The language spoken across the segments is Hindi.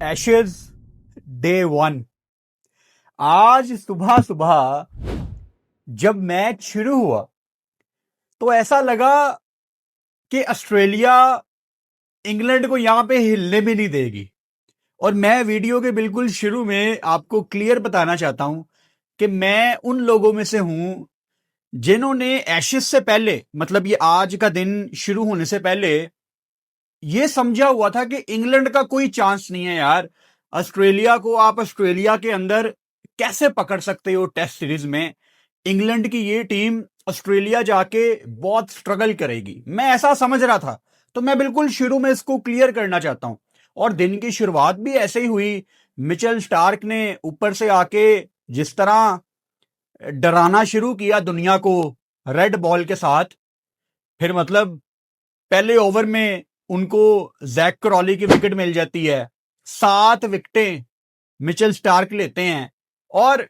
Ashes day 1। आज सुबह सुबह जब मैच शुरू हुआ तो ऐसा लगा कि ऑस्ट्रेलिया इंग्लैंड को यहां पे हिलने भी नहीं देगी। और मैं वीडियो के बिल्कुल शुरू में आपको क्लियर बताना चाहता हूं कि मैं उन लोगों में से हूं जिन्होंने एशेज से पहले, मतलब ये आज का दिन शुरू होने से पहले, ये समझा हुआ था कि इंग्लैंड का कोई चांस नहीं है यार। ऑस्ट्रेलिया को आप ऑस्ट्रेलिया के अंदर कैसे पकड़ सकते हो टेस्ट सीरीज में? इंग्लैंड की ये टीम ऑस्ट्रेलिया जाके बहुत स्ट्रगल करेगी, मैं ऐसा समझ रहा था। तो मैं बिल्कुल शुरू में इसको क्लियर करना चाहता हूं। और दिन की शुरुआत भी ऐसे ही हुई। मिचेल स्टार्क ने ऊपर से आके जिस तरह डराना शुरू किया दुनिया को रेड बॉल के साथ, फिर मतलब पहले ओवर में उनको जैक क्रॉली की विकेट मिल जाती है। 7 विकेटें मिचेल स्टार्क लेते हैं और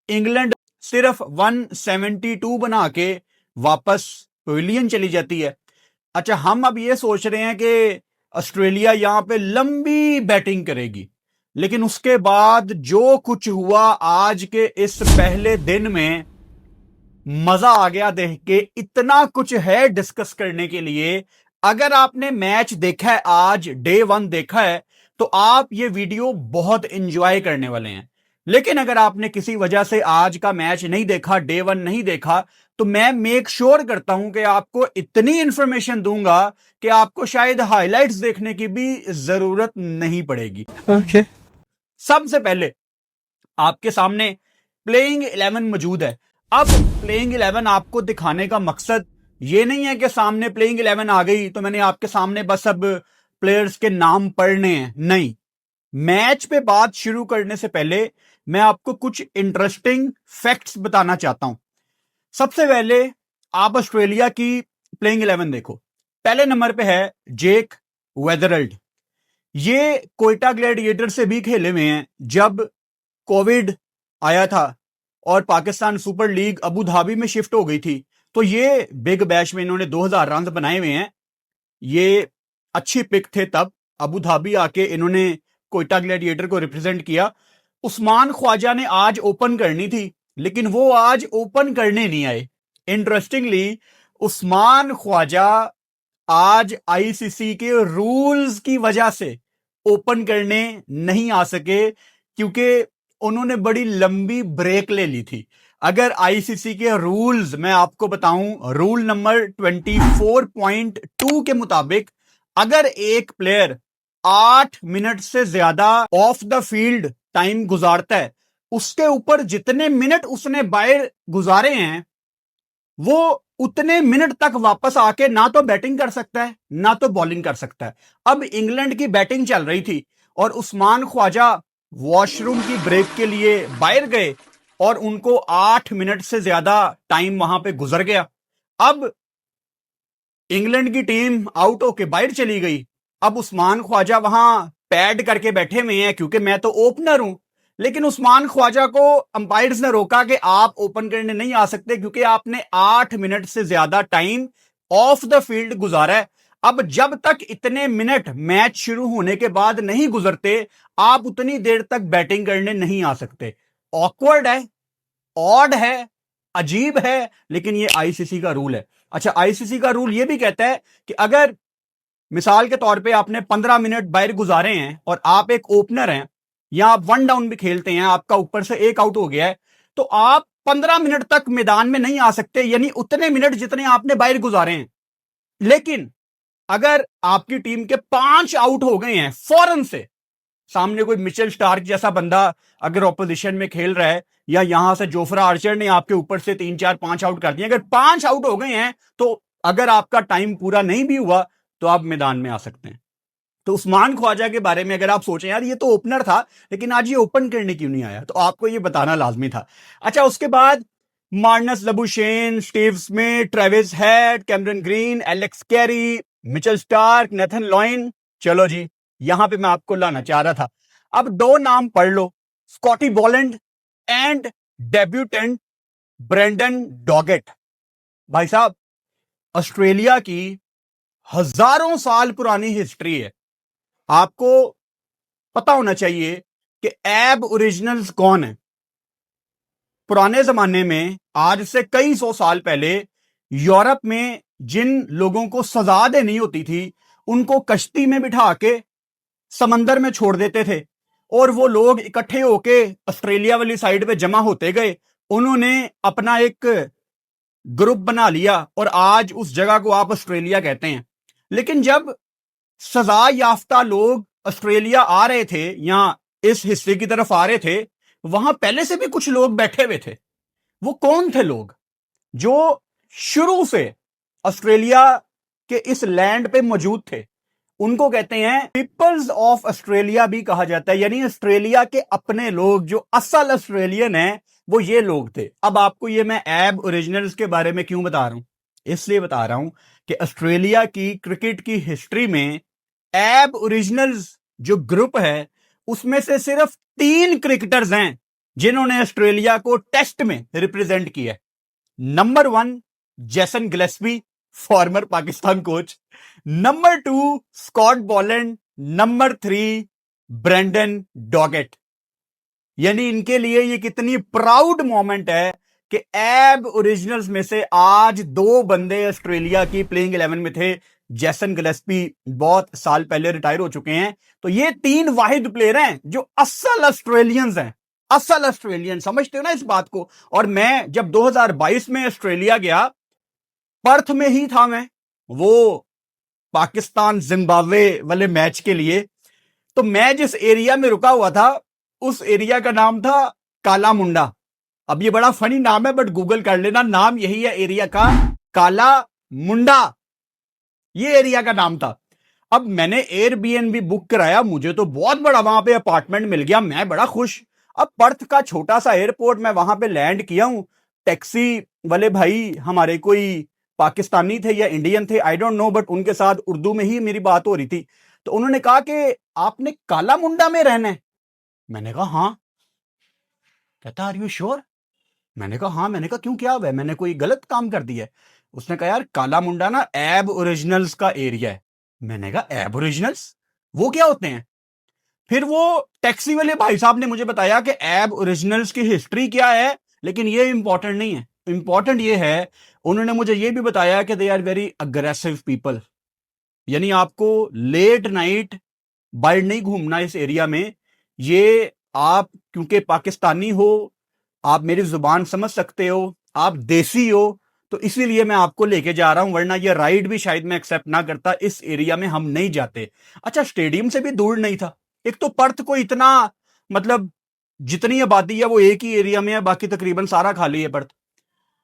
इंग्लैंड सिर्फ 172 बना के वापस पवेलियन चली जाती है। अच्छा, हम अब ये सोच रहे हैं कि ऑस्ट्रेलिया यहां पे लंबी बैटिंग करेगी, लेकिन उसके बाद जो कुछ हुआ आज के इस पहले दिन में, मजा आ गया देख के। इतना कुछ है डिस्कस करने के लिए। अगर आपने मैच देखा है, आज डे 1 देखा है, तो आप ये वीडियो बहुत एंजॉय करने वाले हैं। लेकिन अगर आपने किसी वजह से आज का मैच नहीं देखा, डे 1 नहीं देखा, तो मैं मेक श्योर करता हूं कि आपको इतनी इंफॉर्मेशन दूंगा कि आपको शायद हाइलाइट्स देखने की भी जरूरत नहीं पड़ेगी। ओके। सबसे पहले आपके सामने प्लेइंग 11 मौजूद है। अब प्लेइंग 11 आपको दिखाने का मकसद ये नहीं है कि सामने प्लेइंग 11 आ गई तो मैंने आपके सामने बस अब प्लेयर्स के नाम पढ़ने हैं, नहीं। मैच पे बात शुरू करने से पहले मैं आपको कुछ इंटरेस्टिंग फैक्ट्स बताना चाहता हूं। सबसे पहले आप ऑस्ट्रेलिया की प्लेइंग 11 देखो। पहले नंबर पे है जेक वेदरल्ड। ये कोयटा ग्लैडिएटर से भी खेले हुए हैं जब कोविड आया था और Pakistan super league Abu Dhabi में शिफ्ट हो गई थी। तो ये बिग बैश में इन्होंने 2000 रन बनाए हुए हैं। ये अच्छी पिक थे तब। अबू धाबी आके इन्होंने कोयटा ग्लैडिएटर को रिप्रेजेंट किया। उस्मान ख्वाजा ने आज ओपन करनी थी, लेकिन वो आज ओपन करने नहीं आए। इंटरेस्टिंगली, उस्मान ख्वाजा आज आईसीसी के रूल्स की वजह से ओपन करने नहीं आ सके, क्योंकि उन्होंने बड़ी लंबी ब्रेक ले ली थी। अगर आईसीसी के रूल्स मैं आपको बताऊं, रूल नंबर 24.2 के मुताबिक, अगर एक प्लेयर 8 मिनट से ज्यादा ऑफ द फील्ड टाइम गुजारता है, उसके ऊपर जितने मिनट उसने बाहर गुजारे हैं, वो उतने मिनट तक वापस आके ना तो बैटिंग कर सकता है ना तो बॉलिंग कर सकता है। अब इंग्लैंड की बैटिंग चल रही थी और उस्मान ख्वाजा वॉशरूम की ब्रेक के लिए बाहर गए और उनको 8 मिनट से ज्यादा टाइम वहां पे गुजर गया। अब इंग्लैंड की टीम आउट होके बाहर चली गई। अब उस्मान ख्वाजा वहां पैड करके बैठे हुए हैं, क्योंकि मैं तो ओपनर हूं। लेकिन उस्मान ख्वाजा को अंपायर्स ने रोका कि आप ओपन करने नहीं आ सकते, क्योंकि आपने 8 मिनट से ज्यादा टाइम ऑफ द फील्ड गुजारा है। अब जब तक इतने मिनट मैच शुरू होने के बाद नहीं गुजरते, आप उतनी देर तक बैटिंग करने नहीं आ सकते। ऑकवर्ड है, ऑड है, अजीब है, लेकिन ये आईसीसी का रूल है। अच्छा, आईसीसी का रूल ये भी कहता है कि अगर मिसाल के तौर पे आपने 15 मिनट बाहर गुजारे हैं और आप एक ओपनर हैं, या आप 1 डाउन भी खेलते हैं, आपका ऊपर से एक आउट हो गया है, तो आप 15 मिनट तक मैदान में नहीं आ सकते, यानी उतने मिनट जितने आपने बाहर गुजारे हैं। लेकिन अगर आपकी टीम के 5 आउट हो गए हैं फौरन से, सामने कोई मिचेल स्टार्क जैसा बंदा अगर ऑपोजिशन में खेल रहा है, या यहां से जोफ्रा आर्चर ने आपके ऊपर से 3 4 5 आउट कर दिए, अगर 5 आउट हो गए हैं, तो अगर आपका टाइम पूरा नहीं भी हुआ तो आप मैदान में आ सकते हैं। तो उस्मान ख्वाजा के बारे में अगर आप सोचें, यार ये तो ओपनर था, लेकिन आज ये ओपन करने क्यों नहीं आया, तो आपको ये बताना लाजमी था। अच्छा, उसके बाद Marnus Labuschagne, Steve Smith, Travis head, Cameron green, Alex Carey, Mitchell Starc, Nathan lion. चलो जी, यहां पे मैं आपको लाना चाह रहा था। अब 2 नाम पढ़ लो, Scotty Boland and debutant Brendan Doggett. भाई साहब, ऑस्ट्रेलिया की हजारों साल पुरानी हिस्ट्री है। आपको पता होना चाहिए कि एब ओरिजिनल्स कौन है। पुराने जमाने में, आज से कई सौ साल पहले, यूरोप में जिन लोगों को सजा देनी होती थी उनको कश्ती में बिठा के समंदर में छोड़ देते थे और वो लोग इकट्ठे होके ऑस्ट्रेलिया वाली साइड पे जमा होते गए। उन्होंने अपना एक ग्रुप बना लिया और आज उस जगह को आप ऑस्ट्रेलिया कहते हैं। लेकिन जब सजा याफ्ता लोग ऑस्ट्रेलिया आ रहे थे या इस हिस्से की तरफ आ रहे थे, वहां पहले से भी कुछ लोग बैठे हुए थे। वो कौन थे लोग? जो शुरू से ऑस्ट्रेलिया के इस लैंड पे मौजूद थे। उनको कहते हैं पीपल्स ऑफ ऑस्ट्रेलिया भी कहा जाता है, यानी ऑस्ट्रेलिया के अपने लोग। जो असल ऑस्ट्रेलियन है वो ये लोग थे। अब आपको ये मैं एब ओरिजिनल्स के बारे में क्यों बता रहा हूं? इसलिए बता रहा हूं कि ऑस्ट्रेलिया की क्रिकेट की हिस्ट्री में एब ओरिजिनल्स जो ग्रुप है उसमें से सिर्फ 3 क्रिकेटर्स हैं जिन्होंने ऑस्ट्रेलिया को टेस्ट में रिप्रेजेंट किया। Number 1 Jason Gillespie, former Pakistan coach. Number 2 Scott Boland. Number 3 Brendan Doggett. यानी इनके लिए ये कितनी प्राउड मोमेंट है कि एब ओरिजिनल्स में से आज 2 बंदे ऑस्ट्रेलिया की प्लेइंग 11 में थे। जेसन गिलेस्पी बहुत साल पहले रिटायर हो चुके हैं। तो ये 3 वाहिद प्लेयर हैं जो असल ऑस्ट्रेलियंस हैं। असल ऑस्ट्रेलियन, समझते हो ना इस बात को? और मैं जब 2022 में ऑस्ट्रेलिया गया, पर्थ में ही था मैं, वो पाकिस्तान जिम्बाब्वे वाले मैच के लिए। तो मैं जिस एरिया में रुका हुआ था उस एरिया का नाम था काला मुंडा। अब ये बड़ा फनी नाम है, बट गूगल कर लेना, नाम यही है एरिया का, काला मुंडा। ये एरिया का नाम था। अब मैंने एयरबीएनबी बुक कराया, मुझे तो बहुत बड़ा वहां पे अपार्टमेंट मिल गया, मैं बड़ा खुश। अब पर्थ का छोटा सा एयरपोर्ट, मैं वहां पे लैंड किया हूं। टैक्सी वाले भाई हमारे कोई पाकिस्तानी थे या इंडियन थे, आई डोंट नो, बट उनके साथ उर्दू में ही मेरी बात हो रही थी। तो उन्होंने कहा कि आपने काला मुंडा में रहना है? मैंने कहा हाँ। कहता आर यू श्योर? मैंने कहा हाँ। मैंने कहा क्यों, क्या हुआ है, मैंने कोई गलत काम कर दिया है? उसने कहा यार काला मुंडा ना एब ओरिजिनल्स का एरिया है। मैंने कहा एब ओरिजिनल्स वो क्या होते हैं? फिर वो टैक्सी वाले भाई साहब ने मुझे बताया कि एब ओरिजिनल्स की हिस्ट्री क्या है, लेकिन ये इंपॉर्टेंट नहीं है। इंपॉर्टेंट ये है, उन्होंने मुझे ये भी बताया कि they are very aggressive people. यानी आपको लेट नाइट बाहर नहीं घूमना इस एरिया में। ये आप क्योंकि पाकिस्तानी हो, आप मेरी जुबान समझ सकते हो, आप देसी हो, तो इसीलिए मैं आपको लेके जा रहा हूं, वरना ये राइड भी शायद मैं एक्सेप्ट ना करता। इस एरिया में हम नहीं जाते। अच्छा, स्टेडियम से भी दूर नहीं था। एक तो पर्थ को इतना, मतलब जितनी आबादी है वो एक ही एरिया में है, बाकी तकरीबन सारा खाली है पर्थ।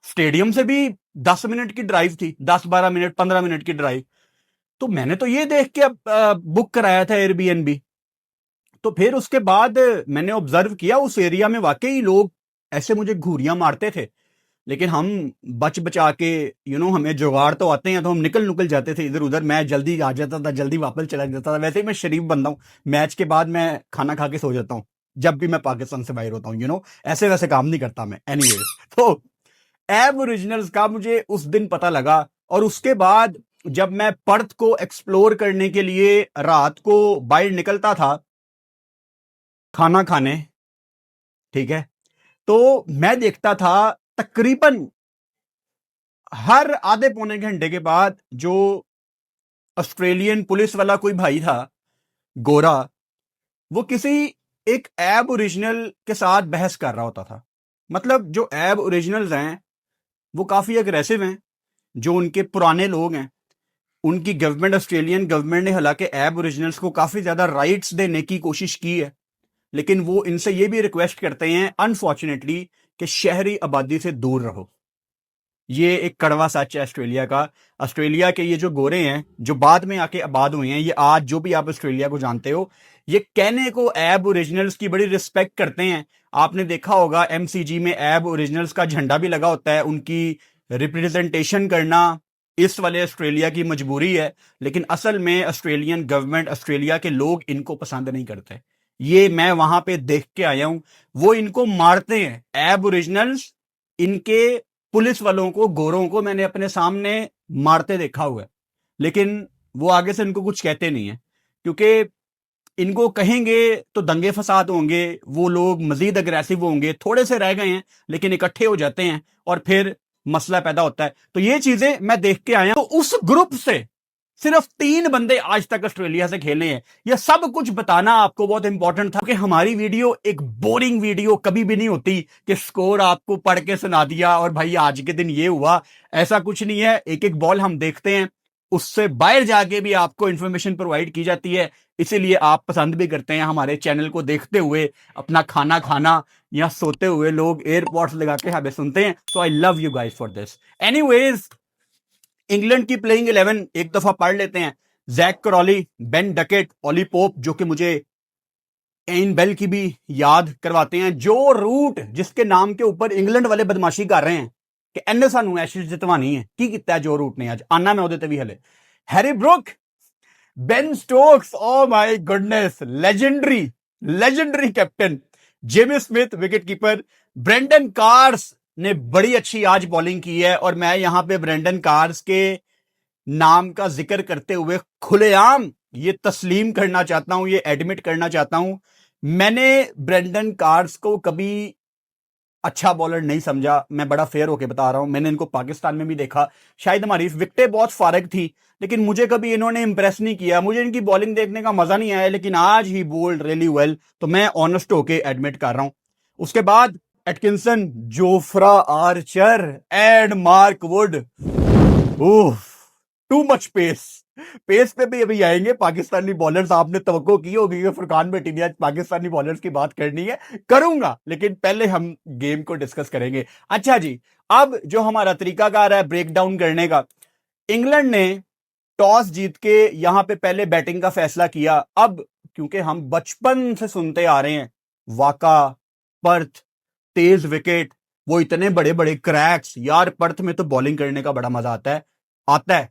स्टेडियम से भी 10 मिनट की ड्राइव थी, 10-12 मिनट, 15 मिनट की ड्राइव। तो मैंने तो ये देख के बुक कराया था एयरबीएनबी। तो फिर उसके बाद मैंने ऑब्जर्व किया उस एरिया में वाकई लोग ऐसे मुझे घूरियां मारते थे, लेकिन हम बच बचा के, हमें जुगाड़ तो आते हैं, तो हम निकल निकल जाते थे इधर उधर। मैं जल्दी आ जाता था, जल्दी वापस चला जाता था। वैसे ही मैं शरीफ बंदा हूँ, मैच के बाद मैं खाना खा के सो जाता हूँ जब भी मैं पाकिस्तान से बाहर होता हूँ। ऐसे वैसे काम नहीं करता मैं। एनीवेज, तो एब ओरिजिनल्स का मुझे उस दिन पता लगा। और उसके बाद जब मैं पर्थ को एक्सप्लोर करने के लिए रात को बाहर निकलता था खाना खाने, ठीक है, तो मैं देखता था तकरीबन हर आधे पौने घंटे के बाद जो ऑस्ट्रेलियन पुलिस वाला कोई भाई था, गोरा, वो किसी एक एब ओरिजिनल के साथ बहस कर रहा होता था। मतलब जो एब ओरिजिनल्स हैं वो काफी अग्रेसिव हैं। जो उनके पुराने लोग हैं, उनकी गवर्नमेंट, ऑस्ट्रेलियन गवर्नमेंट ने हालांकि एब ओरिजिनल्स को काफी ज्यादा राइट्स देने की कोशिश की है, लेकिन वो इनसे ये भी रिक्वेस्ट करते हैं अनफॉर्चुनेटली कि शहरी आबादी से दूर रहो। ये एक कड़वा सच है ऑस्ट्रेलिया का। ऑस्ट्रेलिया के ये जो गोरे हैं जो बाद में आके आबाद हुए हैं, ये आज जो भी आप ऑस्ट्रेलिया को जानते हो, ये कहने को एब ओरिजिनल्स की बड़ी रिस्पेक्ट करते हैं। आपने देखा होगा एमसीजी में एब ओरिजिनल्स का झंडा भी लगा होता है। उनकी रिप्रेजेंटेशन करना इस वाले ऑस्ट्रेलिया की मजबूरी है, लेकिन असल में ऑस्ट्रेलियन गवर्नमेंट, ऑस्ट्रेलिया के लोग इनको पसंद नहीं करते। ये मैं वहां पे देख के आया हूं। वो इनको मारते हैं एब ओरिजिनल्स। इनके पुलिस वालों को, गोरों को मैंने अपने सामने मारते देखा हुआ है, लेकिन वो आगे से इनको कुछ कहते नहीं है, क्योंकि इनको कहेंगे तो दंगे फसाद होंगे, वो लोग मजीद अग्रेसिव होंगे, थोड़े से रह गए हैं लेकिन इकट्ठे हो जाते हैं और फिर मसला पैदा होता है। तो ये चीजें मैं देख के आया। तो उस ग्रुप से सिर्फ 3 बंदे आज तक ऑस्ट्रेलिया से खेले हैं। यह सब कुछ बताना आपको बहुत इंपॉर्टेंट था कि हमारी वीडियो एक बोरिंग वीडियो कभी भी नहीं होती कि स्कोर आपको पढ़ के सुना दिया और भाई आज के दिन ये हुआ। ऐसा कुछ नहीं है। एक एक बॉल हम देखते हैं, उससे बाहर जाके भी आपको इंफॉर्मेशन प्रोवाइड की जाती है। इसीलिए आप पसंद भी करते हैं हमारे चैनल को देखते हुए अपना खाना खाना या सोते हुए लोग एयरपॉड्स लगा के हमें सुनते हैं। So I love you guys for this. Anyways, England की प्लेइंग 11 एक दफा पढ़ लेते हैं। Jack Crawley, Ben Duckett, Ollie Pope, जो कि मुझे एन बेल की भी याद करवाते हैं। जो रूट जिसके नाम के ऊपर इंग्लैंड वाले बदमाशी कर रहे हैं कि एने सानू एशेज जितवानी है, की कितना जो रूट ने आज आना मैं ओदे भी हले। Harry Brook, Ben Stokes, oh my goodness, legendary captain. Jamie Smith wicket keeper. Brendan Carse ने बड़ी अच्छी आज बॉलिंग की है और मैं यहां पे ब्रेंडन कार्स के नाम का जिक्र करते हुए खुलेआम ये तस्लीम करना चाहता हूं, ये एडमिट करना चाहता हूं, मैंने ब्रेंडन कार्स को कभी अच्छा बॉलर नहीं समझा। मैं बड़ा फेयर होके बता रहा हूं, मैंने इनको पाकिस्तान में भी देखा। शायद हमारी विकेटें बहुत फारग थी लेकिन मुझे कभी इन्होंने इंप्रेस नहीं किया, मुझे इनकी बॉलिंग देखने का मजा नहीं आया। लेकिन आज ही बोल्ड रियली वेल, तो मैं ऑनेस्ट होके एडमिट कर रहा हूं। उसके बाद Atkinson, Jofra Archer, and Mark Wood, too much pace पे भी अभी आएंगे पाकिस्तानी बॉलर्स। आपने तवक्को की होगी कि फुरकान बेटी ने आज पाकिस्तानी बॉलर्स की बात करनी है, करूंगा, लेकिन पहले हम गेम को डिस्कस करेंगे। अच्छा जी, अब जो हमारा तरीकाकार है ब्रेक डाउन करने का, इंग्लैंड ने टॉस जीत के यहां पे पहले बैटिंग का फैसला किया। अब क्योंकि हम बचपन से सुनते आ रहे हैं वाका, पर्थ, तेज विकेट, वो इतने बड़े बड़े क्रैक्स, यार पर्थ में तो बॉलिंग करने का बड़ा मजा आता है।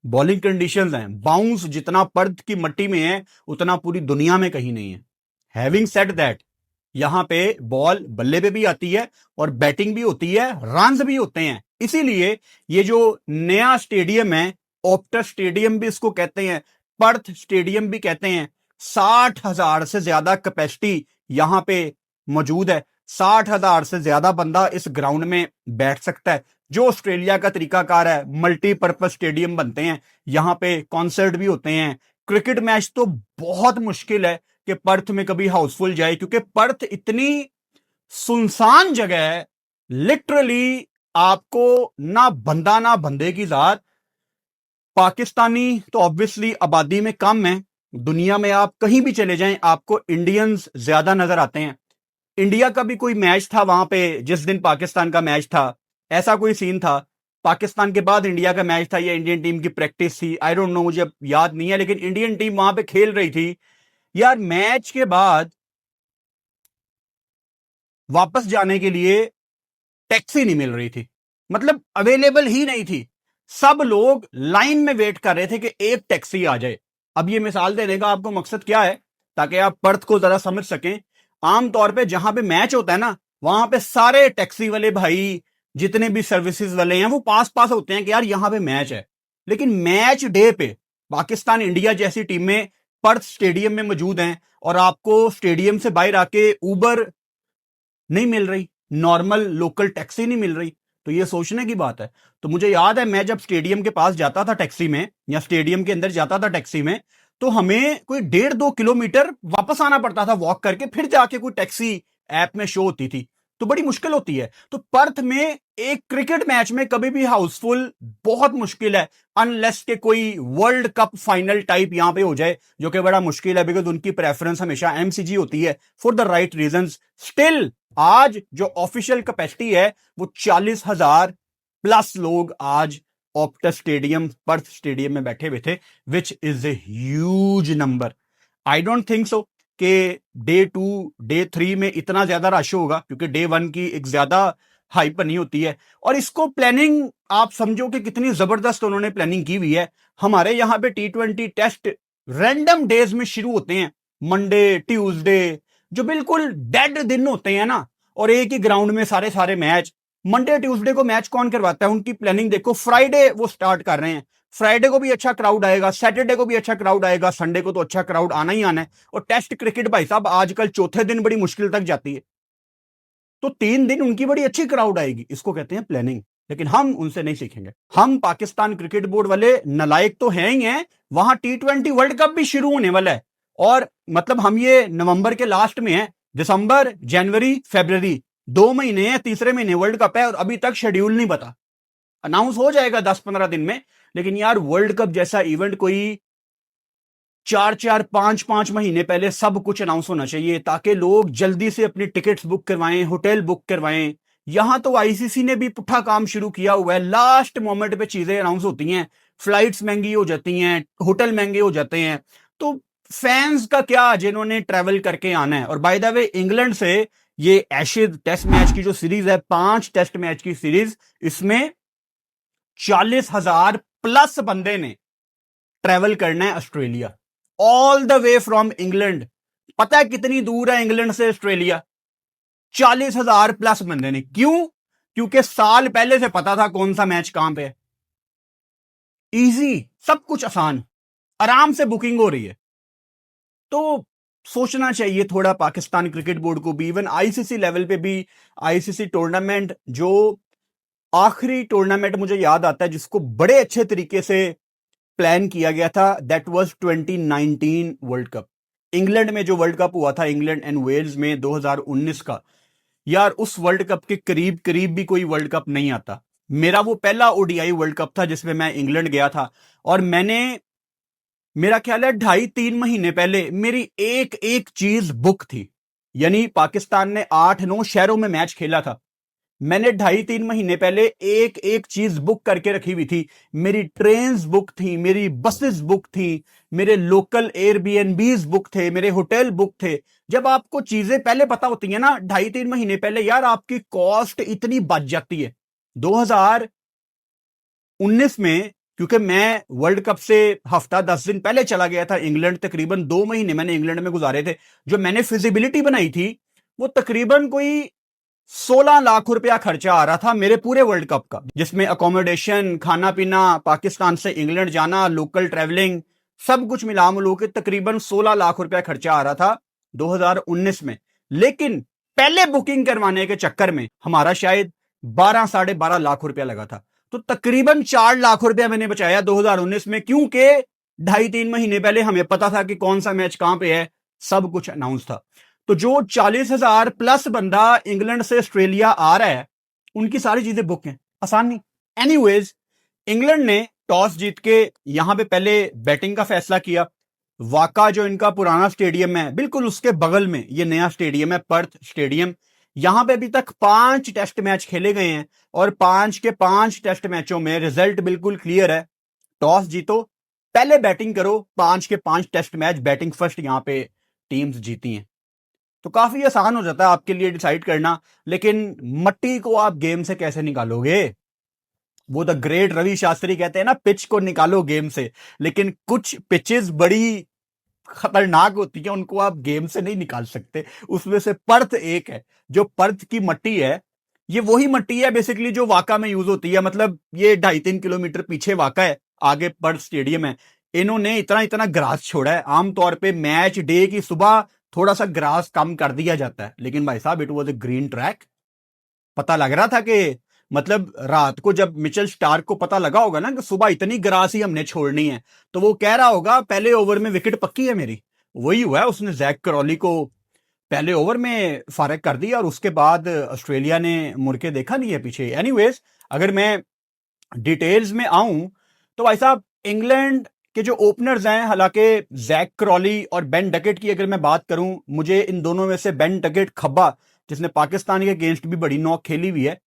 बॉलिंग कंडीशंस हैं, बाउंस जितना पर्थ की मट्टी में है उतना पूरी दुनिया में कहीं नहीं है। हैविंग सेड दैट, यहां पे बॉल बल्ले पे भी आती है और बैटिंग भी होती है, रन्स भी होते हैं। इसीलिए ये जो नया स्टेडियम है, ऑप्टस स्टेडियम भी इसको कहते हैं, पर्थ स्टेडियम भी कहते हैं, 60,000 से ज्यादा कैपेसिटी यहां पे मौजूद है। 60,000 से ज्यादा बंदा इस ग्राउंड में बैठ सकता है। जो ऑस्ट्रेलिया का तरीकाकार है, मल्टीपर्पज स्टेडियम बनते हैं, यहां पे कॉन्सर्ट भी होते हैं। क्रिकेट मैच तो बहुत मुश्किल है कि पर्थ में कभी हाउसफुल जाए, क्योंकि पर्थ इतनी सुनसान जगह है, लिटरली आपको ना बंदा ना बंदे की जात। पाकिस्तानी तो ऑब्वियसली आबादी में कम है, दुनिया में आप कहीं भी चले जाएं आपको इंडियंस ज्यादा नजर आते हैं। इंडिया का भी कोई मैच था वहां पे, जिस दिन पाकिस्तान का मैच था, ऐसा कोई सीन था। पाकिस्तान के बाद इंडिया का मैच था या इंडियन टीम की प्रैक्टिस थी, आई डोंट नो, मुझे अब याद नहीं है, लेकिन इंडियन टीम वहां पे खेल रही थी। यार मैच के बाद वापस जाने के लिए टैक्सी नहीं मिल रही थी, मतलब अवेलेबल ही नहीं थी। सब लोग लाइन में वेट कर रहे थे कि एक टैक्सी आ जाए। अब ये मिसाल देने का आपको मकसद क्या है, ताकि आप पर्थ को जरा समझ सकें। आमतौर पे जहां पे मैच होता है ना, वहां पे सारे टैक्सी वाले भाई, जितने भी सर्विसेज वाले हैं, वो पास पास होते हैं कि यार यहां पे मैच है। लेकिन मैच डे पे पाकिस्तान इंडिया जैसी टीमें पर्थ स्टेडियम में मौजूद हैं और आपको स्टेडियम से बाहर आके उबर नहीं मिल रही, नॉर्मल लोकल टैक्सी नहीं मिल रही। तो ये सोचने की बात है। तो मुझे याद है मैं जब स्टेडियम के पास जाता था टैक्सी में, या स्टेडियम के अंदर जाता था टैक्सी में, तो हमें कोई 1.5-2 किलोमीटर वापस आना पड़ता था वॉक करके, फिर जाके कोई टैक्सी ऐप में शो होती थी। तो बड़ी मुश्किल होती है। तो पर्थ में एक क्रिकेट मैच में कभी भी हाउसफुल बहुत मुश्किल है, अनलेस के कोई वर्ल्ड कप फाइनल टाइप यहां पे हो जाए, जो कि बड़ा मुश्किल है, बिकॉज उनकी प्रेफरेंस हमेशा एमसीजी होती है for the right reasons. Still आज जो ऑफिशियल कैपेसिटी है वो 40,000 प्लस लोग आज ऑप्टस स्टेडियम, पर्थ स्टेडियम में बैठे हुए थे, which is a huge number. I don't think so कि डे 2 डे 3 में इतना ज्यादा रश होगा, क्योंकि डे 1 की एक ज्यादा हाइप बनी होती है। और इसको प्लानिंग आप समझो कि कितनी जबरदस्त उन्होंने प्लानिंग की हुई है। हमारे यहां पे T20 टेस्ट रैंडम डेज में शुरू होते हैं, मंडे, ट्यूसडे, जो बिल्कुल डेड दिन होते हैं ना, और एक ही ग्राउंड में सारे सारे मैच। मंडे ट्यूसडे को मैच कौन करवाता है, उनकी प्लानिंग देखो। फ्राइडे वो स्टार्ट कर रहे हैं, फ्राइडे को भी अच्छा क्राउड आएगा, सैटरडे को भी अच्छा क्राउड आएगा, संडे को तो अच्छा क्राउड आना ही आना है। और टेस्ट क्रिकेट भाई साहब आजकल चौथे दिन बड़ी मुश्किल तक जाती है, तो 3 दिन उनकी बड़ी अच्छी क्राउड आएगी। इसको कहते हैं प्लानिंग। लेकिन हम उनसे नहीं सीखेंगे। हम पाकिस्तान क्रिकेट बोर्ड वाले नालायक तो हैं ही हैं, वहां T20 वर्ल्ड कप भी शुरू होने वाला है। और मतलब हम ये नवंबर के लास्ट में है, दिसंबर, जनवरी, फरवरी 2 महीने हैं, तीसरे महीने वर्ल्ड कप है और अभी तक शेड्यूल नहीं पता। अनाउंस हो जाएगा 10-15 दिन में। लेकिन यार वर्ल्ड कप जैसा इवेंट कोई 4-4, 5-5 महीने पहले सब कुछ अनाउंस होना चाहिए, ताकि लोग जल्दी से अपनी टिकट्स बुक करवाएं, होटल बुक करवाएं। यहां तो आईसीसी ने भी पुट्ठा काम शुरू किया हुआ है, लास्ट मोमेंट पे चीजें अनाउंस होती हैं, फ्लाइट्स महंगी हो जाती हैं, होटल महंगे हो जाते हैं। तो फैंस का क्या जिन्होंने ट्रेवल करके आना है। और बाय द वे इंग्लैंड से ये एशेज टेस्ट मैच की जो सीरीज है, 5 टेस्ट मैच की सीरीज, इसमें 40,000 प्लस बंदे ने ट्रेवल करना है Australia, all the way from England. पता है कितनी दूर है इंग्लैंड से ऑस्ट्रेलिया? 40,000 प्लस बंदे ने। क्यों? क्योंकि साल पहले से पता था कौन सा मैच कहां पे है। इजी, सब कुछ आसान, आराम से बुकिंग हो रही है। तो सोचना चाहिए थोड़ा पाकिस्तान क्रिकेट बोर्ड को भी, इवन आईसीसी लेवल पे भी। आईसीसी टूर्नामेंट, जो आखिरी टूर्नामेंट मुझे याद आता है जिसको बड़े अच्छे तरीके से प्लान किया गया था, that was 2019 world cup. England में जो वर्ल्ड कप हुआ था, इंग्लैंड एंड वेल्स में 2019 का, यार उस वर्ल्ड कप के करीब करीब भी कोई वर्ल्ड कप नहीं आता। मेरा वो पहला ओडीआई वर्ल्ड कप था जिसमें मैं इंग्लैंड गया था, और मैंने, मेरा ख्याल है 2.5-3 महीने पहले मेरी एक एक चीज बुक थी। यानी पाकिस्तान ने 8-9 शहरों में मैच खेला था, मैंने 2.5-3 महीने पहले एक एक चीज बुक करके रखी हुई थी। मेरी ट्रेन्स बुक थी, मेरी बसेस बुक थी, मेरे लोकल एयरबीएनबीज बुक थे, मेरे होटल बुक थे। जब आपको चीजें पहले पता होती है ना, 2.5-3 महीने पहले, यार आपकी कॉस्ट इतनी बच जाती है। 2019 में, क्योंकि मैं वर्ल्ड कप से हफ्ता 10 दिन पहले चला गया था इंग्लैंड, तकरीबन 2 महीने मैंने इंग्लैंड में गुजारे थे। जो मैंने फिजिबिलिटी बनाई थी वो तकरीबन कोई 16 लाख रुपया खर्चा आ रहा था मेरे पूरे वर्ल्ड कप का, जिसमें अकोमोडेशन, खाना पीना, पाकिस्तान से इंग्लैंड जाना, लोकल ट्रैवलिंग, सब कुछ मिला मिलू के तकरीबन 16 लाख रुपया खर्चा आ रहा था 2019 में। लेकिन पहले बुकिंग करवाने के चक्कर में हमारा शायद 12-12.5 लाख रुपया लगा था। तो तकरीबन 4 लाख रुपया मैंने बचाया 2019 में, क्योंकि 2.5-3 महीने पहले हमें पता था कि कौन सा मैच कहां पे है, सब कुछ अनाउंस था। तो जो 40,000 प्लस बंदा इंग्लैंड से ऑस्ट्रेलिया आ रहा है, उनकी सारी चीजें बुक हैं, आसान नहीं। एनीवेज, इंग्लैंड ने टॉस जीत के यहां पे पहले बैटिंग का फैसला किया। वाका जो इनका पुराना स्टेडियम है, बिल्कुल उसके बगल में ये नया स्टेडियम है, पर्थ स्टेडियम। यहां पे अभी तक 5 टेस्ट मैच खेले गए हैं और 5 के 5 टेस्ट मैचों में रिजल्ट बिल्कुल क्लियर है। टॉस जीतो, पहले बैटिंग करो, 5 के 5 टेस्ट मैच बैटिंग फर्स्ट यहां पे टीम्स जीती हैं। तो काफी आसान हो जाता है आपके लिए डिसाइड करना। लेकिन मट्टी को आप गेम से कैसे निकालोगे? वो द ग्रेट रवि शास्त्री कहते हैं ना, पिच को निकालो गेम से। लेकिन कुछ पिचेस बड़ी खतरनाक होती है, उनको आप गेम से नहीं निकाल सकते। उसमें से पर्थ एक है। जो पर्थ की मट्टी है, ये वही मट्टी है बेसिकली जो वाका में यूज होती है। मतलब ये 2.5-3 किलोमीटर पीछे वाका है, आगे पर्थ स्टेडियम है। इन्होंने इतना इतना ग्रास छोड़ा है। आमतौर पे मैच डे की सुबह थोड़ा सा ग्रास कम कर दिया जाता है, लेकिन भाई साहब it was a green track. पता लग रहा था कि, मतलब रात को जब मिचेल स्टार्क को पता लगा होगा ना कि सुबह इतनी ग्रास ही हमने छोड़नी है, तो वो कह रहा होगा पहले ओवर में विकेट पक्की है मेरी। वही हुआ है, उसने जैक क्रॉली को पहले ओवर में फारिग कर दिया और उसके बाद ऑस्ट्रेलिया ने मुड़ के देखा नहीं है पीछे। एनीवेज, अगर मैं डिटेल्स में आऊं तो भाई साहब इंग्लैंड के जो ओपनर्स हैं, हालांकि जैक क्रॉली और बेन डकेट की अगर मैं बात करूं, मुझे इन दोनों में से बेन डकेट खब्बा, जिसने पाकिस्तान के अगेंस्ट भी बड़ी नॉक खेली हुई है,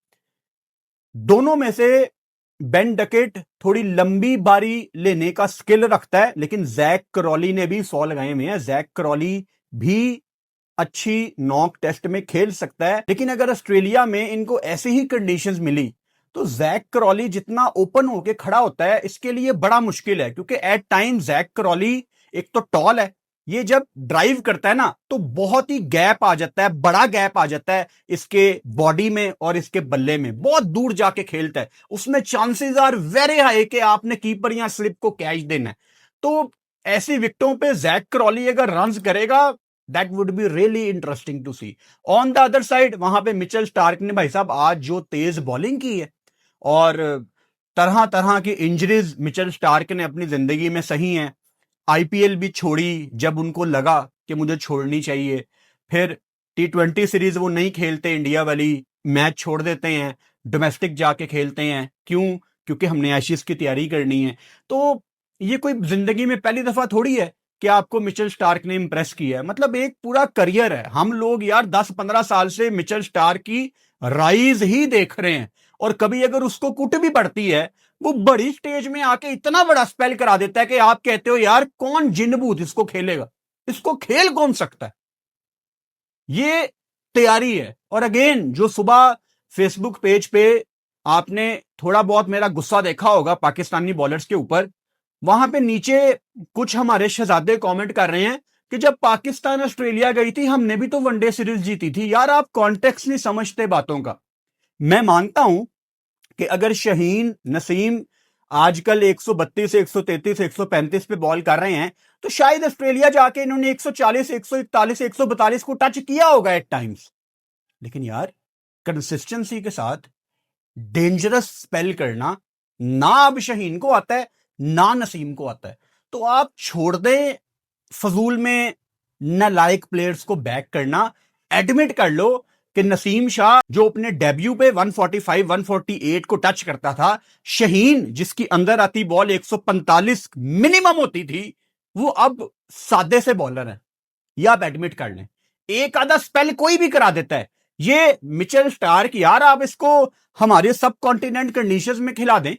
दोनों में से बेन डकेट थोड़ी लंबी बारी लेने का स्किल रखता है, लेकिन जैक क्रॉली ने भी 100 लगाए हुए हैं। जैक क्रॉली भी अच्छी नॉक टेस्ट में खेल सकता है, लेकिन अगर ऑस्ट्रेलिया में इनको ऐसी ही कंडीशंस मिली तो जैक क्रॉली जितना ओपन होके खड़ा होता है, इसके लिए बड़ा मुश्किल है। क्योंकि एट टाइम जैक क्रॉली एक तो टॉल है, ये जब ड्राइव करता है ना तो बहुत ही गैप आ जाता है, बड़ा गैप आ जाता है इसके बॉडी में और इसके बल्ले में, बहुत दूर जाके खेलता है। उसमें चांसेस आर वेरी हाई कि आपने कीपर या स्लिप को कैच देना है। तो ऐसी विकेटों पे जैक क्रॉली अगर रन्स करेगा, that would be really interesting to see. On the other side वहां पे मिचेल स्टार्क ने भाई साहब आज जो तेज बॉलिंग की है, और तरह तरह की इंजरीज मिचेल स्टार्क ने अपनी जिंदगी में सही हैं। आईपीएल भी छोड़ी जब उनको लगा कि मुझे छोड़नी चाहिए, फिर T20 सीरीज वो नहीं खेलते, इंडिया वाली मैच छोड़ देते हैं, डोमेस्टिक जाके खेलते हैं। क्यों? क्योंकि हमने एशेज की तैयारी करनी है। तो ये कोई जिंदगी में पहली दफा थोड़ी है कि आपको मिचेल स्टार्क ने इंप्रेस किया है, मतलब एक पूरा करियर है। हम लोग यार 10-15 साल से मिचेल स्टार्क की राइज ही देख रहे हैं, और कभी अगर उसको कुट भी पड़ती है, वो बड़ी स्टेज में आके इतना बड़ा स्पेल करा देता है कि आप कहते हो यार कौन जिनबूत इसको खेलेगा, इसको खेल कौन सकता है। ये तैयारी है। और अगेन जो सुबह फेसबुक पेज पे आपने थोड़ा बहुत मेरा गुस्सा देखा होगा पाकिस्तानी बॉलर्स के ऊपर, वहां पे नीचे कुछ हमारे शहजादे कमेंट कर रहे हैं कि जब पाकिस्तान ऑस्ट्रेलिया गई थी हमने भी तो वनडे सीरीज जीती थी। यार आप कॉन्टेक्स्ट नहीं समझते बातों का। मैं मानता हूं कि अगर शहीन नसीम आजकल 132, 133, 135 पे बॉल कर रहे हैं, तो शायद ऑस्ट्रेलिया जाके इन्होंने 140, 141, 142 को टच किया होगा एट टाइम्स। लेकिन यार कंसिस्टेंसी के साथ डेंजरस स्पेल करना ना अब शहीन को आता है ना नसीम को आता है। तो आप छोड़ दें फजूल में नालायक प्लेयर्स को बैक करना। एडमिट कर लो कि नसीम शाह जो अपने डेब्यू पे 145, 148 को टच करता था, शहीन जिसकी अंदर आती बॉल 145 मिनिमम होती थी, वो अब सादे से बॉलर है। या आप एडमिट कर लें, एक आधा स्पेल कोई भी करा देता है। ये मिचेल स्टार्क यार आप इसको हमारे सब कॉन्टिनेंट कंडीशंस में खिला दें,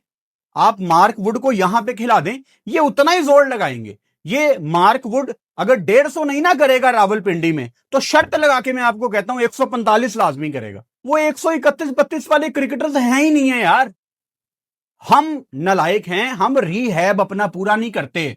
आप मार्क वुड को यहां पे खिला दें, ये उतना ही जोर लगाएंगे। ये मार्क वुड अगर 150 नहीं ना करेगा रावलपिंडी में, तो शर्त लगा के मैं आपको कहता हूं 145 लाजमी करेगा। वो 131-32 वाले क्रिकेटर्स हैं ही नहीं है यार। हम नालायक हैं, हम रीहैब अपना पूरा नहीं करते।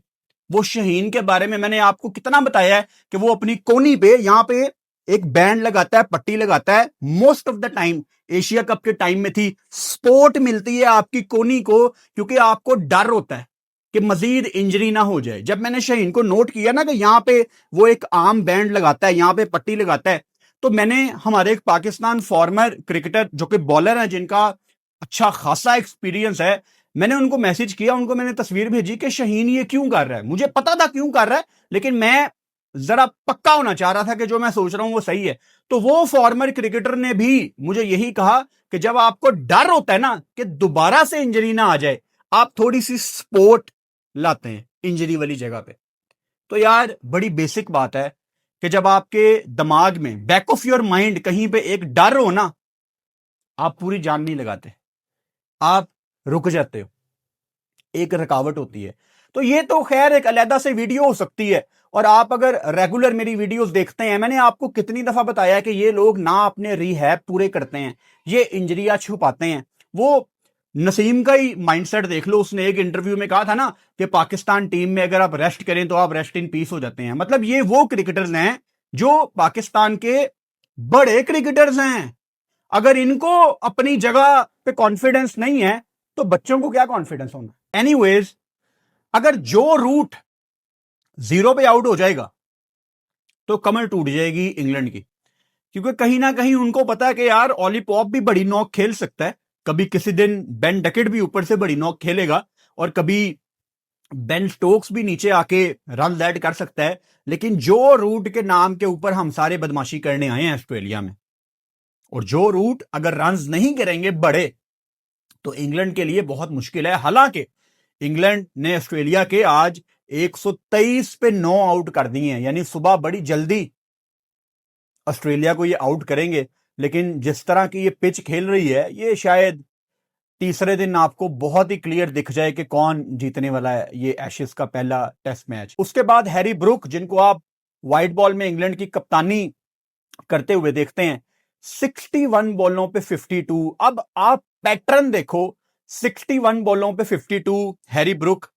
वो शहीन के बारे में मैंने आपको कितना बताया है कि वो अपनी कोनी पे यहां पे एक बैंड लगाता है, पट्टी लगाता है। Most of the time Asia cup के टाइम में थी, सपोर्ट मिलती है आपकी कोनी को, क्योंकि आपको डर होता है कि मजीद इंजरी ना हो जाए। जब मैंने शहीन को नोट किया ना कि यहां पे वो एक आर्म बैंड लगाता है, यहां पे पट्टी लगाता है, तो मैंने हमारे एक पाकिस्तान फॉर्मर क्रिकेटर जो कि बॉलर है, जिनका अच्छा खासा एक्सपीरियंस है, मैंने उनको मैसेज किया, उनको मैंने तस्वीर भेजी कि शहीन ये क्यों कर रहा है। मुझे पता था क्यों कर रहा है, लेकिन मैं जरा पक्का होना चाह रहा था कि जो मैं सोच रहा हूं वो सही है। तो वो फॉर्मर क्रिकेटर ने भी मुझे यही कहा कि जब आपको डर होता है ना कि दोबारा से इंजरी ना आ जाए, आप थोड़ी सी सपोर्ट लाते हैं इंजरी वाली जगह पे। तो यार बड़ी बेसिक बात है कि जब आपके दिमाग में बैक ऑफ योर माइंड कहीं पे एक डर हो ना, आप पूरी जान नहीं लगाते, आप रुक जाते हो, एक रुकावट होती है। तो ये तो खैर एक अलग से वीडियो हो सकती है। और आप अगर रेगुलर मेरी वीडियोस देखते हैं, मैंने आपको कितनी दफा बताया कि ये लोग ना अपने रिहैब पूरे करते हैं, ये इंजरियां छुपाते हैं। वो नसीम का ही माइंडसेट देख लो, उसने एक इंटरव्यू में कहा था ना कि पाकिस्तान टीम में अगर आप रेस्ट करें तो आप रेस्ट इन पीस हो जाते हैं। मतलब ये वो क्रिकेटर्स हैं जो पाकिस्तान के बड़े क्रिकेटर्स हैं। अगर इनको अपनी जगह पे कॉन्फिडेंस नहीं है तो बच्चों को क्या कॉन्फिडेंस होना। एनीवेज, अगर जो रूट 0 पे आउट हो जाएगा तो कमर टूट जाएगी इंग्लैंड की, क्योंकि कहीं ना कहीं उनको पता है कि यार ऑली पॉप भी बड़ी नॉक खेल सकता है, कभी किसी दिन बेन डकेट भी ऊपर से बड़ी नॉक खेलेगा, और कभी बेन स्टोक्स भी नीचे आके रन ऐड कर सकता है। लेकिन जो रूट के नाम के ऊपर हम सारे बदमाशी करने आए हैं ऑस्ट्रेलिया में, और जो रूट अगर रन नहीं करेंगे बड़े, तो इंग्लैंड के लिए बहुत मुश्किल है। हालांकि इंग्लैंड ने ऑस्ट्रेलिया के आज 123 पे 9 आउट कर दिए हैं, यानी सुबह बड़ी जल्दी ऑस्ट्रेलिया को ये आउट करेंगे। लेकिन जिस तरह की ये पिच खेल रही है, ये शायद तीसरे दिन आपको बहुत ही क्लियर दिख जाए कि कौन जीतने वाला है ये एशेज का पहला टेस्ट मैच। उसके बाद हैरी ब्रुक, जिनको आप व्हाइट बॉल में इंग्लैंड की कप्तानी करते हुए देखते हैं, 61 बॉलों पे 52। अब आप पैटर्न देखो, 61 बॉलों पे 52 हैरी ब्रुक,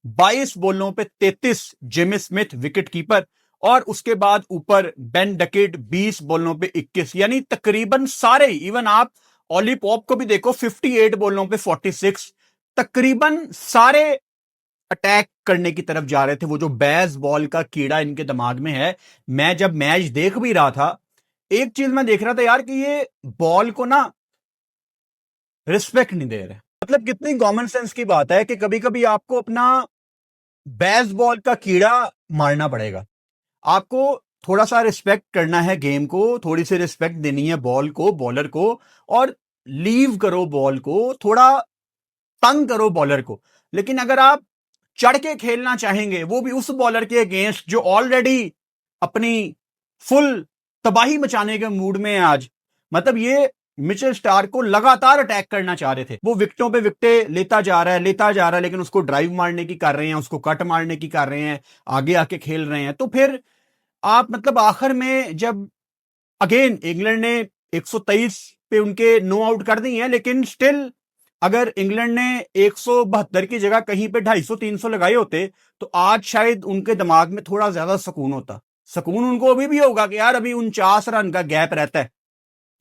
22 बॉलों पे 33 जेमी स्मिथ विकेट कीपर, और उसके बाद ऊपर बेन डकेट 20 बॉलों पे 21, यानी तकरीबन सारे, इवन आप ऑली पॉप को भी देखो 58 बॉलों पे 46, तकरीबन सारे अटैक करने की तरफ जा रहे थे। वो जो बेस बॉल का कीड़ा इनके दिमाग में है, मैं जब मैच देख भी रहा था, एक चीज मैं देख रहा था यार, कि ये बॉल को ना रिस्पेक्ट नहीं दे रहे। मतलब कितनी कॉमन सेंस की बात है कि कभी कभी आपको अपना बेस बॉल का कीड़ा मारना पड़ेगा। आपको थोड़ा सा रिस्पेक्ट करना है गेम को, थोड़ी सी रिस्पेक्ट देनी है बॉल को, बॉलर को, और लीव करो बॉल को, थोड़ा तंग करो बॉलर को। लेकिन अगर आप चढ़ के खेलना चाहेंगे, वो भी उस बॉलर के अगेंस्ट जो ऑलरेडी अपनी फुल तबाही मचाने के मूड में है आज, मतलब ये मिचेल स्टार्क को लगातार अटैक करना चाह रहे थे। वो विकेटों पे विकेटें लेता जा रहा है, लेकिन उसको ड्राइव मारने की कर रहे हैं, उसको कट मारने की कर रहे हैं, आगे आके खेल रहे हैं। तो फिर आप मतलब आखिर में जब अगेन इंग्लैंड ने 123 पे उनके नो आउट कर दी है, लेकिन स्टिल अगर इंग्लैंड ने 172 की जगह कहीं पे 250-300 लगाए होते, तो आज शायद उनके दिमाग में थोड़ा ज्यादा सुकून होता। सुकून उनको अभी भी होगा कि यार अभी 49 रन का गैप रहता है,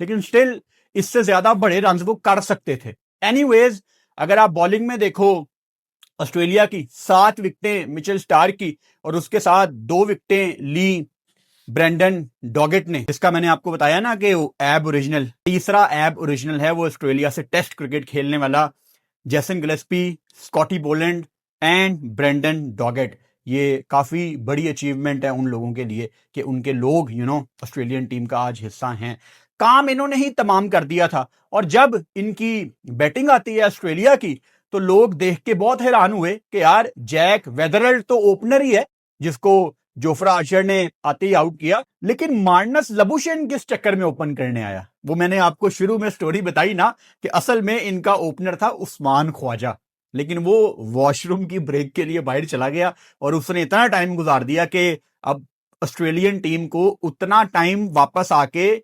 लेकिन स्टिल इससे ज्यादा बड़े रन वो कर सकते थे। एनीवेज, अगर आप बॉलिंग में देखो, ऑस्ट्रेलिया की 7 विकेटें मिचेल स्टार्क की, और उसके साथ 2 विकेटें ली ब्रेंडन डॉगेट ने, जिसका मैंने आपको बताया ना कि वो एब ओरिजिनल, तीसरा एब ओरिजिनल है वो ऑस्ट्रेलिया से टेस्ट क्रिकेट खेलने वाला। Jason Gillespie, Scotty Boland and Brendan Doggett, ये काफी बड़ी अचीवमेंट है उन लोगों के लिए कि उनके लोग ऑस्ट्रेलियन टीम का आज हिस्सा हैं। काम इन्होंने ही तमाम कर दिया था, और जब इनकी बैटिंग आती है ऑस्ट्रेलिया की, तो लोग देख के बहुत हैरान हुए कि यार जैक वेदरल्ड तो ओपनर ही है, जिसको जोफ्रा आर्चर ने आते ही आउट किया, लेकिन मार्नस लबुशेन किस चक्कर में ओपन करने आया? वो मैंने आपको शुरू में स्टोरी बताई ना कि असल में इनका ओपनर था उस्मान ख्वाजा, लेकिन वो वॉशरूम की ब्रेक के लिए बाहर चला गया, और उसने इतना टाइम गुजार दिया कि अब ऑस्ट्रेलियन टीम को उतना टाइम वापस आके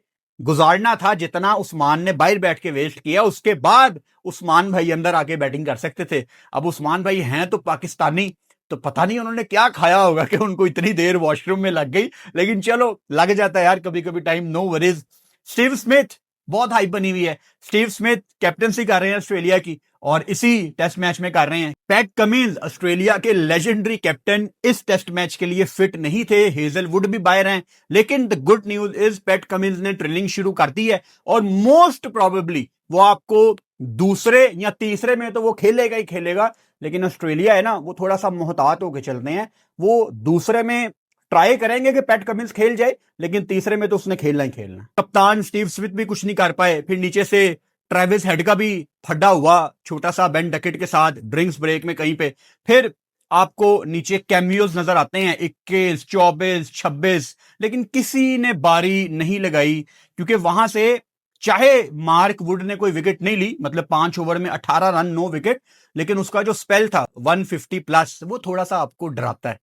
गुजारना था जितना उस्मान ने बाहर बैठ के वेस्ट किया। उसके बाद उस्मान भाई अंदर आके बैटिंग कर सकते थे। अब उस्मान भाई हैं तो पाकिस्तानी, तो पता नहीं उन्होंने क्या खाया होगा कि उनको इतनी देर वॉशरूम में लग गई, लेकिन चलो लग जाता है यार कभी कभी time, no worries. Steve Smith, बहुत हाइप बनी हुई है। स्टीव स्मिथ कैप्टनसी कर रहे हैं ऑस्ट्रेलिया की, और इसी टेस्ट मैच में कर रहे हैं। पैट कमिंस, ऑस्ट्रेलिया के लेजेंडरी कैप्टन, इस टेस्ट मैच के लिए फिट नहीं थे, हेजलवुड भी बाहर हैं, लेकिन the good news is PAT Cummins ने ट्रेनिंग शुरू कर दी है, और मोस्ट प्रोबेबली वो आपको दूसरे या तीसरे में तो वो खेलेगा ही खेलेगा, लेकिन ऑस्ट्रेलिया है ना, वो थोड़ा सा मोहतात होकर चलते हैं। वो दूसरे में ट्राई करेंगे कि पैट कमिंस खेल जाए, लेकिन तीसरे में तो उसने खेलना ही खेलना। कप्तान स्टीव स्मिथ भी कुछ नहीं कर पाए, फिर नीचे से ट्रेविस हेड का भी फड्डा हुआ छोटा सा बेन डकेट के साथ ड्रिंक्स ब्रेक में कहीं पे। फिर आपको नीचे कैमियोज नजर आते हैं 21, 24, 26, लेकिन किसी ने बारी नहीं लगाई, क्योंकि वहां से चाहे मार्क वुड ने कोई विकेट नहीं ली, मतलब 5 ओवर में 18 रन 9 विकेट, लेकिन उसका जो स्पेल था 150 प्लस, वो थोड़ा सा आपको डराता है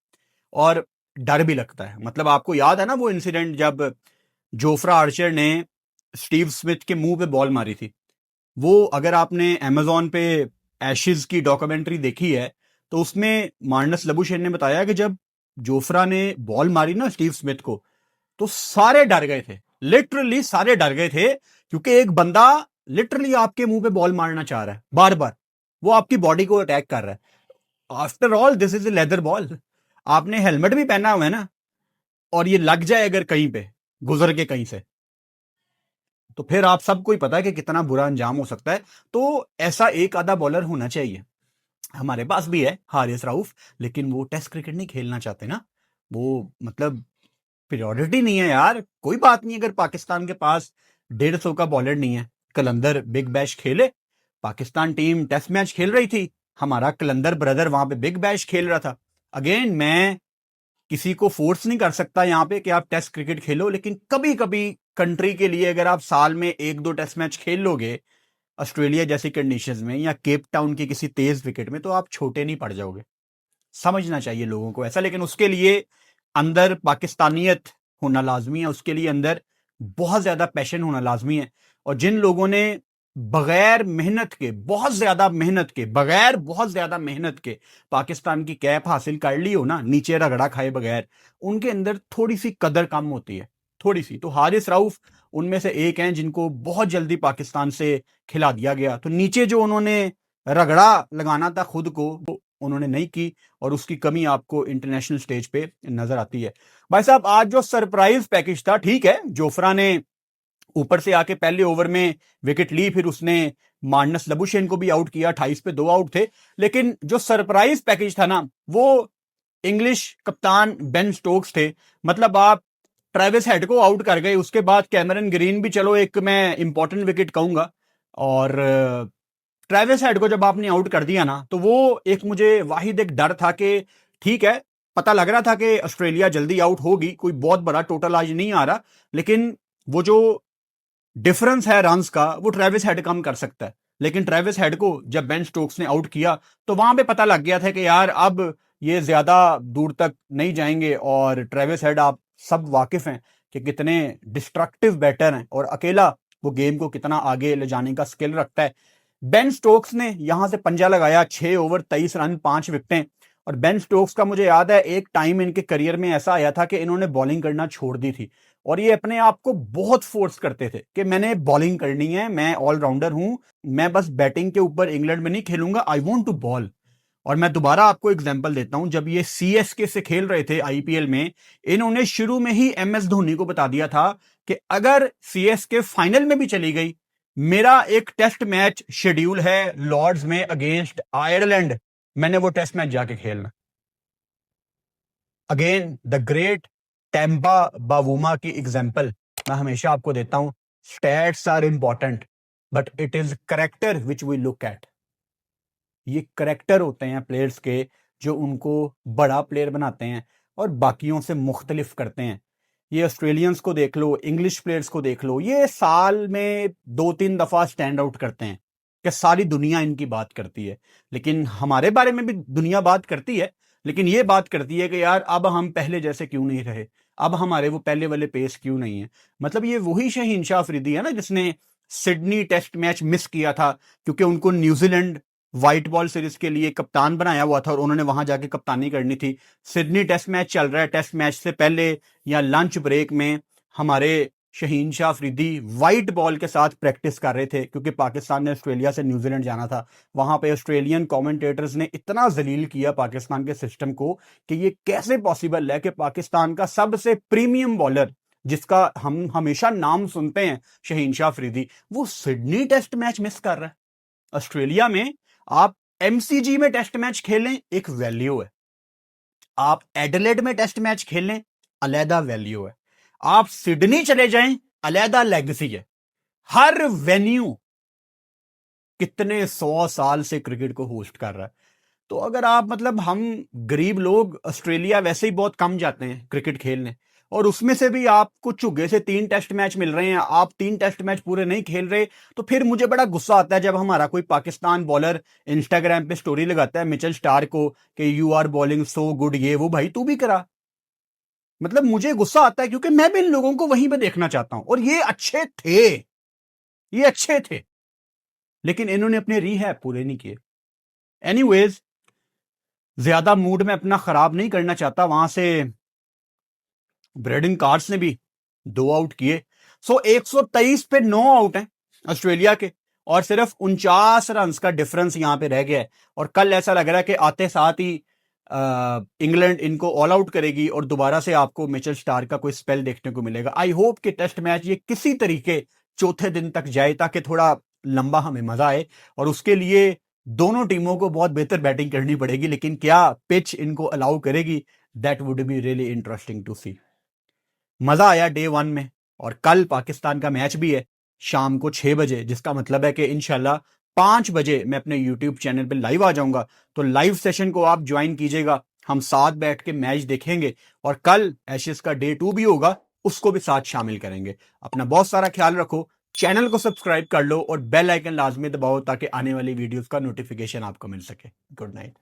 और डर भी लगता है। मतलब आपको याद है ना वो इंसिडेंट जब जोफ्रा आर्चर ने स्टीव स्मिथ के मुंह पे बॉल मारी थी? वो अगर आपने अमेजोन पे एशेज की डॉक्यूमेंट्री देखी है, तो उसमें मार्नस लबुशेन ने बताया कि जब जोफ्रा ने बॉल मारी ना स्टीव स्मिथ को, तो सारे डर गए थे, लिटरली सारे डर गए थे, क्योंकि एक बंदा लिटरली आपके मुंह पे बॉल मारना चाह रहा है बार बार, वो आपकी बॉडी को अटैक कर रहा है। After all this is a leather ball, आपने हेलमेट भी पहना हुआ है ना, और ये लग जाए अगर कहीं पे गुजर के कहीं से, तो फिर आप सबको ही पता है कि कितना बुरा अंजाम हो सकता है। तो ऐसा एक आधा बॉलर होना चाहिए। हमारे पास भी है हारिस राउफ, लेकिन वो टेस्ट क्रिकेट नहीं खेलना चाहते ना, वो मतलब प्रायोरिटी नहीं है यार। कोई बात नहीं अगर पाकिस्तान के पास 150 का बॉलर नहीं है, कलंदर बिग बैश खेले। पाकिस्तान टीम टेस्ट मैच खेल रही थी, हमारा कलंदर ब्रदर वहां पे बिग बैश खेल रहा था। अगेन, मैं किसी को फोर्स नहीं कर सकता यहां पे कि आप टेस्ट क्रिकेट खेलो, लेकिन कभी कभी कंट्री के लिए अगर आप साल में 1-2 टेस्ट मैच खेल लोगे ऑस्ट्रेलिया जैसी कंडीशंस में, या केप टाउन की किसी तेज विकेट में, तो आप छोटे नहीं पड़ जाओगे। समझना चाहिए लोगों को ऐसा, लेकिन उसके लिए अंदर पाकिस्तानियत होना लाजमी है, उसके लिए अंदर बहुत ज्यादा पैशन होना लाजमी है। और जिन लोगों ने बगैर मेहनत के, बहुत ज्यादा मेहनत के, बगैर बहुत ज्यादा मेहनत के पाकिस्तान की कैप हासिल कर ली हो ना, नीचे रगड़ा खाए बगैर, उनके अंदर थोड़ी सी कदर कम होती है, थोड़ी सी। तो हारिस रऊफ उनमें से एक हैं जिनको बहुत जल्दी पाकिस्तान से खिला दिया गया। तो नीचे जो उन्होंने रगड़ा लगाना था खुद को, उन्होंने नहीं की, और उसकी कमी आपको इंटरनेशनल स्टेज पे नजर आती है। भाई साहब, आज जो सरप्राइज पैकेज था, ठीक है, जोफ्रा ने ऊपर से आके पहले ओवर में विकेट ली, फिर उसने मार्नस लबुशेन को भी आउट किया, 28 पे 2 आउट थे। लेकिन जो सरप्राइज पैकेज था ना, वो इंग्लिश कप्तान बेन स्टोक्स थे। मतलब आप ट्रेविस हेड को आउट कर गए, उसके बाद कैमरन ग्रीन भी चलो एक मैं इंपॉर्टेंट विकेट कहूंगा, और ट्रेविस हेड को जब आपने आउट कर दिया ना, तो वो एक मुझे वाहिद एक डर था कि ठीक है, पता लग रहा था कि ऑस्ट्रेलिया जल्दी आउट होगी, कोई बहुत बड़ा टोटल आज नहीं आ रहा, लेकिन वो जो डिफरेंस है रन्स का, वो ट्रेविस हेड कम कर सकता है। लेकिन ट्रेविस हेड को जब बेन स्टोक्स ने आउट किया, तो वहां पे पता लग गया था कि यार अब ये ज्यादा दूर तक नहीं जाएंगे। और ट्रेविस हेड आप सब वाकिफ हैं कि कितने डिस्ट्रक्टिव बैटर हैं, और अकेला वो गेम को कितना आगे ले जाने का स्किल रखता है। बेन स्टोक्स ने यहां से पंजा लगाया, 6 ओवर 23 रन 5 विकेटें। और बेन स्टोक्स का मुझे याद है एक टाइम इनके करियर में ऐसा आया था कि इन्होंने बॉलिंग करना छोड़ दी थी, और ये अपने आप को बहुत फोर्स करते थे कि मैंने बॉलिंग करनी है, मैं ऑलराउंडर हूं, मैं बस बैटिंग के ऊपर इंग्लैंड में नहीं खेलूंगा, आई वांट टू बॉल। और मैं दोबारा आपको एग्जांपल देता हूं, जब ये सीएसके से खेल रहे थे आईपीएल में, इन्होंने शुरू में ही एमएस धोनी को बता दिया था कि अगर सीएसके फाइनल में भी चली गई, मेरा एक टेस्ट मैच शेड्यूल है लॉर्ड्स में अगेंस्ट आयरलैंड, मैंने वो टेस्ट मैच जाके खेलना। Again the great Temba Bavuma की एग्जाम्पल मैं हमेशा आपको देता हूं, stats are important but it is character which we look at. ये करेक्टर होते हैं प्लेयर्स के जो उनको बड़ा प्लेयर बनाते हैं और बाकियों से मुख्तलिफ करते हैं। ये ऑस्ट्रेलियंस को देख लो, इंग्लिश प्लेयर्स को देख लो, ये साल में 2-3 दफा स्टैंड आउट करते हैं कि सारी दुनिया इनकी बात करती है। लेकिन हमारे बारे में भी दुनिया बात करती है, लेकिन ये बात करती है कि यार अब हम पहले जैसे क्यों नहीं रहे, अब हमारे वो पहले वाले पेस क्यों नहीं है। मतलब ये वही शहीन शाह अफरीदी है ना जिसने सिडनी टेस्ट मैच मिस किया था क्योंकि उनको न्यूजीलैंड व्हाइट बॉल सीरीज के लिए कप्तान बनाया हुआ था और उन्होंने वहां जाके कप्तानी करनी थी। सिडनी टेस्ट मैच चल रहा है, टेस्ट मैच से पहले या लंच ब्रेक में हमारे शहीन शाह अफरीदी व्हाइट बॉल के साथ प्रैक्टिस कर रहे थे क्योंकि पाकिस्तान ने ऑस्ट्रेलिया से न्यूजीलैंड जाना था। वहां पे ऑस्ट्रेलियन कमेंटेटर्स ने इतना जलील किया पाकिस्तान के सिस्टम को कि ये कैसे पॉसिबल है कि पाकिस्तान का सबसे प्रीमियम बॉलर जिसका हम हमेशा नाम सुनते हैं शहीन शाह अफरीदी, वो सिडनी टेस्ट मैच मिस कर रहा है। ऑस्ट्रेलिया में आप एमसीजी में टेस्ट मैच खेलें एक वैल्यू है, आप एडिलेड में टेस्ट मैच खेलें अलहदा वैल्यू है, आप सिडनी चले जाएं अलहदा लेगेसी है। हर वेन्यू कितने 100 साल से क्रिकेट को होस्ट कर रहा है। तो अगर आप मतलब हम गरीब लोग ऑस्ट्रेलिया वैसे ही बहुत कम जाते हैं क्रिकेट खेलने, और उसमें से भी आपको चुगे से 3 टेस्ट मैच मिल रहे हैं, आप 3 टेस्ट मैच पूरे नहीं खेल रहे, तो फिर मुझे बड़ा गुस्सा आता है जब हमारा कोई पाकिस्तान बॉलर इंस्टाग्राम पे स्टोरी लगाता है मिचेल स्टार को कि you are bowling so good, ये वो, भाई तू भी करा। मतलब मुझे गुस्सा आता है क्योंकि मैं भी इन लोगों को वहीं पे देखना चाहता हूं, और ये अच्छे थे, ये अच्छे थे, लेकिन इन्होंने अपने रीहैब पूरे नहीं किए। एनीवेज, ज्यादा मूड में अपना खराब नहीं करना चाहता। वहां से ब्रेडन कार्ड्स ने भी 2 आउट किए। 123 पे 9 आउट हैं ऑस्ट्रेलिया के, और सिर्फ 49 रन का डिफरेंस यहां पे रह गया है। और कल ऐसा लग रहा है कि आते साथ ही इंग्लैंड इनको ऑल आउट करेगी और दोबारा से आपको मिचेल स्टार का कोई स्पेल देखने को मिलेगा। आई होप कि टेस्ट मैच ये किसी तरीके चौथे दिन तक जाए ताकि थोड़ा लंबा हमें मजा आए, और उसके लिए दोनों टीमों को बहुत बेहतर बैटिंग करनी पड़ेगी। लेकिन क्या पिच इनको अलाउ करेगी, that would be really interesting to see. मजा आया डे 1 में, और कल पाकिस्तान का मैच भी है शाम को 6 बजे, जिसका मतलब है कि इंशाल्लाह 5 बजे मैं अपने यूट्यूब चैनल पे लाइव आ जाऊंगा। तो लाइव सेशन को आप ज्वाइन कीजिएगा, हम साथ बैठ के मैच देखेंगे, और कल एशेज का डे 2 भी होगा, उसको भी साथ शामिल करेंगे। अपना बहुत सारा ख्याल रखो, चैनल को सब्सक्राइब कर लो और बेल आइकन लाजमी दबाओ ताकि आने वाली वीडियोस का नोटिफिकेशन आपको मिल सके। Good night.